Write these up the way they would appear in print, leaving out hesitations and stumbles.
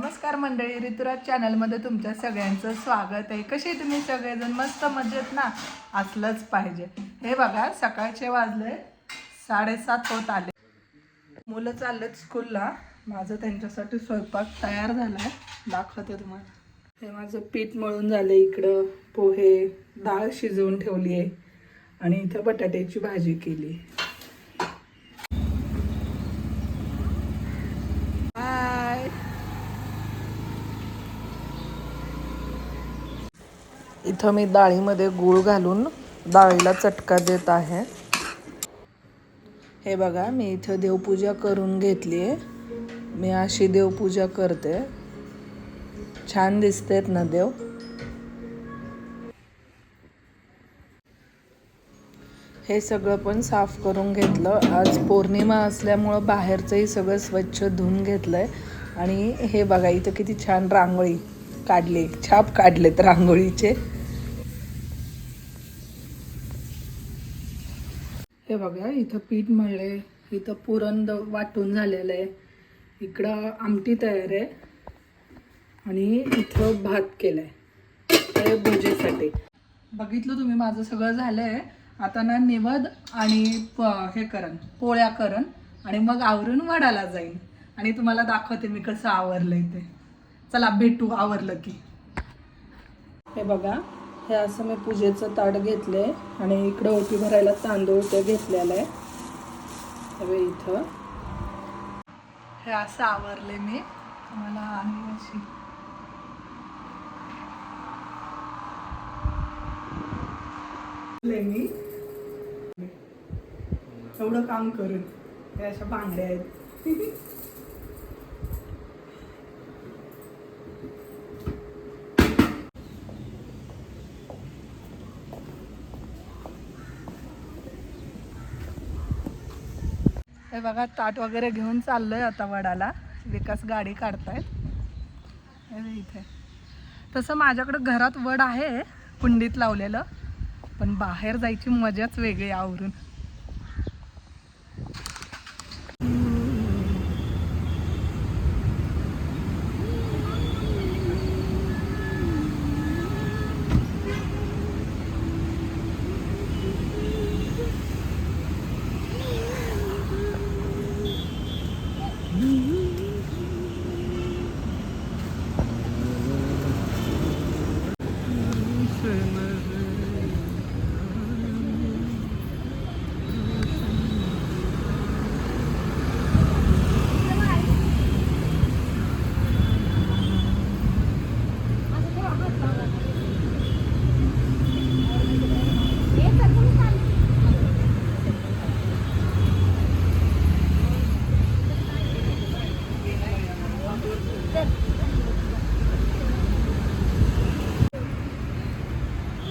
नमस्कार मंडळी, ऋतुराज चॅनलमध्ये तुमच्या सगळ्यांचं स्वागत आहे. कसे तुम्ही सगळेजण? मस्त मजेत ना? असलंच पाहिजे. हे बघा, सकाळचे वाजले 7:30 होत आले. मुलं चाललेत स्कूलला. माझं त्यांच्यासाठी स्वयंपाक तयार झाला आहे, दाखवते तुम्हाला. हे माझं पीठ मळून झालं. इकडं पोहे, डाळ शिजवून ठेवली आहे आणि इथं बटाट्याची भाजी केली. इथं मी डाळीमध्ये गूळ घालून डाळीला चटका देत आहे. हे बघा, मी इथं देवपूजा करून घेतली आहे. मी अशी देवपूजा करते. छान दिसतेत ना देव. हे सगळं पण साफ करून घेतलं. आज पौर्णिमा असल्यामुळं बाहेरचंही सगळं स्वच्छ धुवून घेतलंय. आणि हे बघा, इथं किती छान रांगोळी काढली, छाप काढलेत रांगोळीचे. हे बघा, इथं पीठ मळले, इथं पुरण वाटून झालेलं आहे, इकडं आमटी तयार आहे आणि इथं भात केलाय हे भुजेसाठी. बघितलं तुम्ही, माझं सगळं झालंय. आता ना निवद आणि हे करण, पोळ्या करण आणि मग आवरून वडाला जाईन आणि तुम्हाला दाखवते मी कसं आवरलंय ते. चला भेटू आवरलं की. हे बघा, हे असं मी पूजेचं ताट घेतलंय आणि इकडं ओटी भरायला तांदूळ ते घेतलेलं आहे. हे इथं हे असं आवरले मी. मला आणि अशी मी एवढं काम करून हे अशा भांड्या आहेत. हे बघा, ताट वगैरे घेऊन चाललोय आता वडाला. विकास गाडी काढतायत. हे इथे तसं माझ्याकडं घरात वड आहे कुंडीत लावलेलं, पण बाहेर जायची मजाच वेगळी आवरून.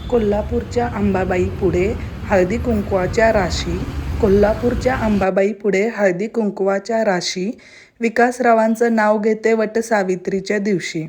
कोल्हापूरच्या अंबाबाई पुढे हळदी कुंकवाच्या राशी. कोल्हापूरच्या अंबाबाई पुढे हळदी कुंकवाच्या राशी. विकासरावांचं नाव घेते वटसावित्रीच्या दिवशी.